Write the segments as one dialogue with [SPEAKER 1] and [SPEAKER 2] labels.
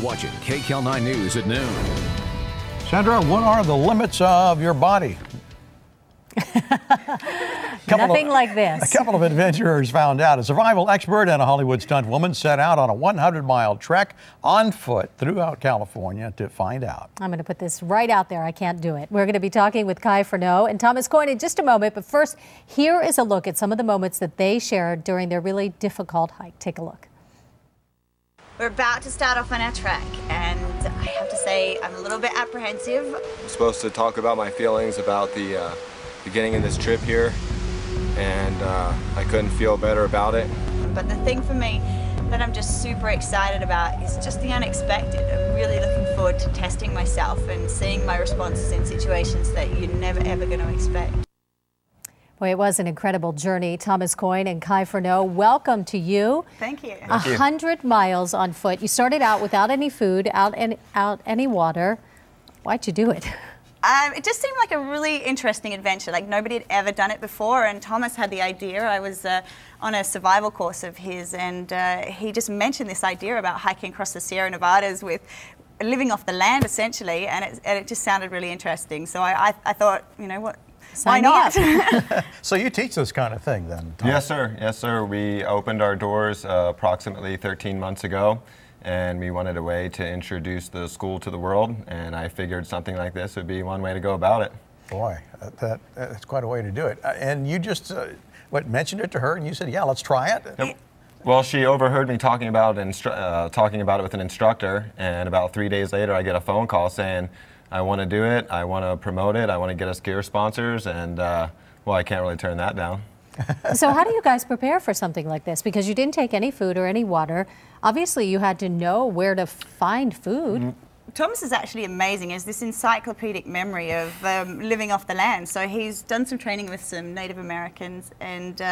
[SPEAKER 1] watching KCAL9 News at noon.
[SPEAKER 2] Sandra, what are the limits of your body?
[SPEAKER 3] Nothing like this.
[SPEAKER 2] A couple of adventurers found out. A survival expert and a Hollywood stunt woman set out on a 100-mile trek on foot throughout California to find out.
[SPEAKER 3] I'm going to put this right out there. I can't do it. We're going to be talking with Furneaux and Thomas Coyne in just a moment. But first, here is a look at some of the moments that they shared during their really difficult hike. Take a look.
[SPEAKER 4] We're about to start off on our trek, and I have to say I'm a little bit apprehensive.
[SPEAKER 5] I'm supposed to talk about my feelings about the beginning of this trip here, and I couldn't feel better about it.
[SPEAKER 4] But the thing for me that I'm just super excited about is just the unexpected. I'm really looking forward to testing myself and seeing my responses in situations that you're never ever going to expect.
[SPEAKER 3] Boy, it was an incredible journey. Thomas Coyne and Furneaux, welcome to you.
[SPEAKER 4] Thank you.
[SPEAKER 3] 100 miles on foot. You started out without any food, out any water. Why'd you do it?
[SPEAKER 4] It just seemed like a really interesting adventure. Like nobody had ever done it before, and Thomas had the idea. I was on a survival course of his, and he just mentioned this idea about hiking across the Sierra Nevadas with living off the land, essentially, and it just sounded really interesting. So I thought, you know what? Why not?
[SPEAKER 2] So you teach this kind of thing then, Tom?
[SPEAKER 5] Yes, sir. Yes, sir. We opened our doors approximately 13 months ago, and we wanted a way to introduce the school to the world, and I figured something like this would be one way to go about it.
[SPEAKER 2] Boy, that's quite a way to do it. And you just mentioned it to her, and you said, yeah, let's try it?
[SPEAKER 5] Yep. Well, she overheard me talking about it with an instructor, and about 3 days later I get a phone call saying, I want to do it, I want to promote it, I want to get us gear sponsors, and well, I can't really turn that down.
[SPEAKER 3] So how do you guys prepare for something like this? Because you didn't take any food or any water. Obviously, you had to know where to find food.
[SPEAKER 4] Mm-hmm. Thomas is actually amazing. He has this encyclopedic memory of living off the land. So he's done some training with some Native Americans and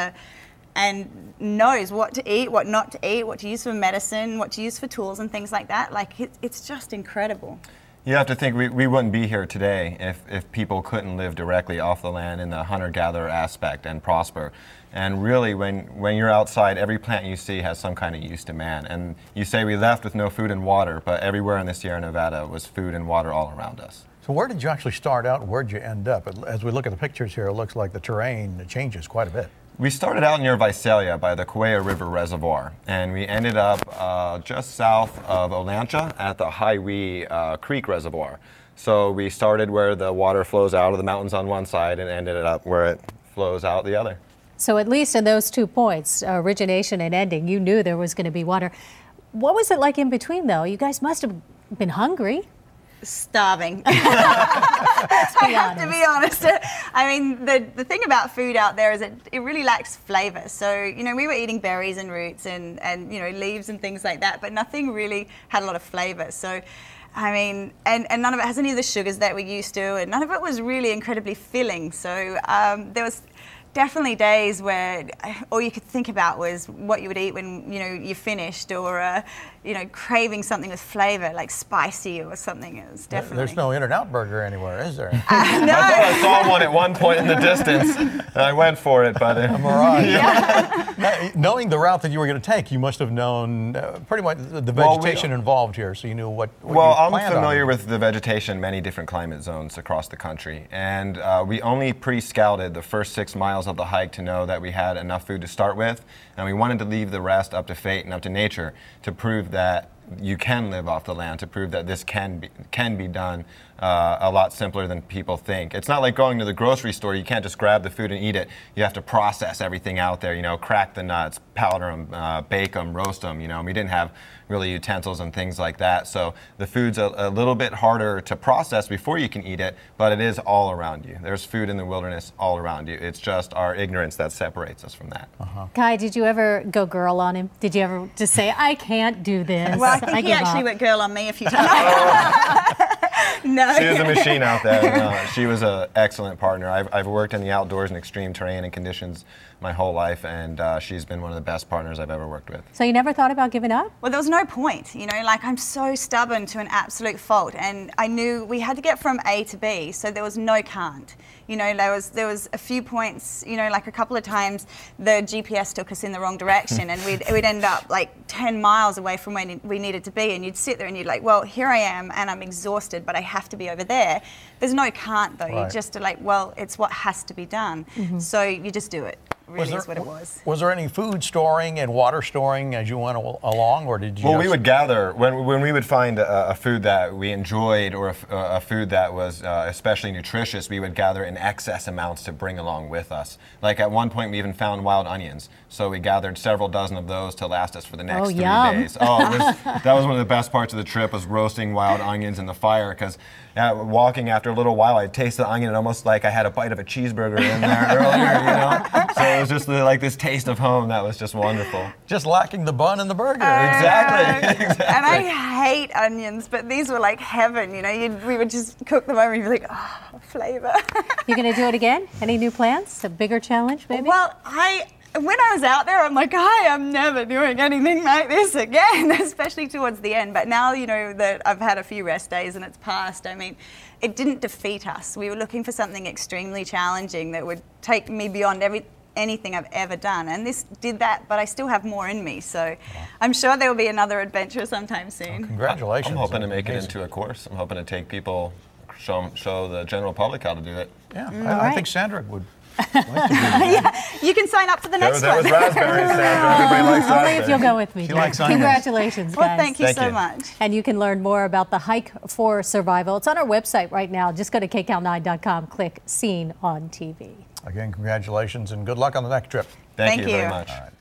[SPEAKER 4] knows what to eat, what not to eat, what to use for medicine, what to use for tools and things like that. Like, it's just incredible.
[SPEAKER 5] You have to think we wouldn't be here today if people couldn't live directly off the land in the hunter-gatherer aspect and prosper. And really, when you're outside, every plant you see has some kind of use to man. And you say we left with no food and water, but everywhere in the Sierra Nevada was food and water all around us.
[SPEAKER 2] So where did you actually start out and where'd you end up? As we look at the pictures here, it looks like the terrain changes quite a bit.
[SPEAKER 5] We started out near Visalia by the Kauai River Reservoir, and we ended up just south of Olancha at the Highwee Creek Reservoir. So we started where the water flows out of the mountains on one side and ended up where it flows out the other.
[SPEAKER 3] So at least in those 2 points, origination and ending, you knew there was going to be water. What was it like in between, though? You guys must have been hungry.
[SPEAKER 4] Starving. I have to be honest. I mean, the thing about food out there is it really lacks flavor. So, you know, we were eating berries and roots and you know, leaves and things like that, but nothing really had a lot of flavor. So, I mean, and none of it has any of the sugars that we're used to, and none of it was really incredibly filling. So there was definitely days where all you could think about was what you would eat when, you know, you finished, or you know, craving something with flavor, like spicy or something. It was definitely.
[SPEAKER 2] There's no In-N-Out burger anywhere, is there?
[SPEAKER 4] No.
[SPEAKER 5] I saw one at one point in the distance, and I went for it, but
[SPEAKER 2] right. Yeah. Now, knowing the route that you were going to take, you must have known pretty much the vegetation involved here, so you knew what
[SPEAKER 5] well, I'm familiar with the vegetation in many different climate zones across the country, and we only pre-scouted the first 6 miles of the hike to know that we had enough food to start with, and we wanted to leave the rest up to fate and up to nature to prove that you can live off the land, to prove that this can be done a lot simpler than people think. It's not like going to the grocery store. You can't just grab the food and eat it. You have to process everything out there, you know, crack the nuts, powder them, bake them, roast them, you know. We didn't have really utensils and things like that. So the food's a little bit harder to process before you can eat it, but it is all around you. There's food in the wilderness all around you. It's just our ignorance that separates us from that.
[SPEAKER 3] Kai, did you ever go girl on him? Did you ever just say, I can't do this?
[SPEAKER 4] Well, I think he actually went girl on me a few times. No.
[SPEAKER 5] She was a machine out there. No, she was an excellent partner. I've worked in the outdoors in extreme terrain and conditions my whole life, and she's been one of the best partners I've ever worked with.
[SPEAKER 3] So you never thought about giving up?
[SPEAKER 4] Well, there was no point, you know, like I'm so stubborn to an absolute fault, and I knew we had to get from A to B, so there was no can't. You know, there was a few points, you know, like a couple of times the GPS took us in the wrong direction and we'd end up like 10 miles away from where we needed to be, and you'd sit there and you'd like, well, here I am and I'm exhausted, but I have to be over there. There's no can't though,
[SPEAKER 2] Right.
[SPEAKER 4] you just are like, well, it's what has to be done. So you just do it. Really is what it was.
[SPEAKER 2] Was there any food storing and water storing as you went along, or did you?
[SPEAKER 5] Well, we would gather when we would find a food that we enjoyed, or a food that was especially nutritious. We would gather in excess amounts to bring along with us. Like at one point, we even found wild onions, so we gathered several dozen of those to last us for the next 3 days. Oh, that was one of the best parts of the trip, was roasting wild onions in the fire, because walking after a little while, I'd taste the onion and almost like I had a bite of a cheeseburger in there earlier, you know. So it was just like this taste of home that was just wonderful.
[SPEAKER 2] Just lacking the bun and the burger.
[SPEAKER 5] Exactly.
[SPEAKER 4] And I hate onions, but these were like heaven, you know. We would just cook them over and you'd be like, oh, flavor.
[SPEAKER 3] You going to do it again? Any new plans? A bigger challenge, maybe?
[SPEAKER 4] Well, when I was out there, I'm like, I am never doing anything like this again, especially towards the end. But now, you know, that I've had a few rest days and it's passed, I mean, it didn't defeat us. We were looking for something extremely challenging that would take me beyond anything I've ever done. And this did that, but I still have more in me. So I'm sure there will be another adventure sometime soon.
[SPEAKER 2] Well, congratulations.
[SPEAKER 5] I'm hoping to make it into a course. I'm hoping to take people, show the general public how to do it.
[SPEAKER 2] Yeah,
[SPEAKER 3] All
[SPEAKER 2] I think
[SPEAKER 3] right.
[SPEAKER 2] Sandra would like to do that.
[SPEAKER 4] Yeah, you can sign up for the next
[SPEAKER 5] There
[SPEAKER 4] one.
[SPEAKER 5] was raspberries, Sandra. Everybody likes
[SPEAKER 3] Only
[SPEAKER 5] raspberries.
[SPEAKER 3] if you'll go with me.
[SPEAKER 2] She likes onions.
[SPEAKER 3] Congratulations, guys.
[SPEAKER 4] Well, thank you
[SPEAKER 5] Thank
[SPEAKER 4] so
[SPEAKER 5] you.
[SPEAKER 4] much.
[SPEAKER 3] And you can learn more about the Hike for Survival. It's on our website right now. Just go to KCAL9.com, click Seen on TV.
[SPEAKER 2] Again, congratulations and good luck on the next trip.
[SPEAKER 5] Thank
[SPEAKER 4] Thank
[SPEAKER 5] you very
[SPEAKER 4] you.
[SPEAKER 5] much.
[SPEAKER 2] All right.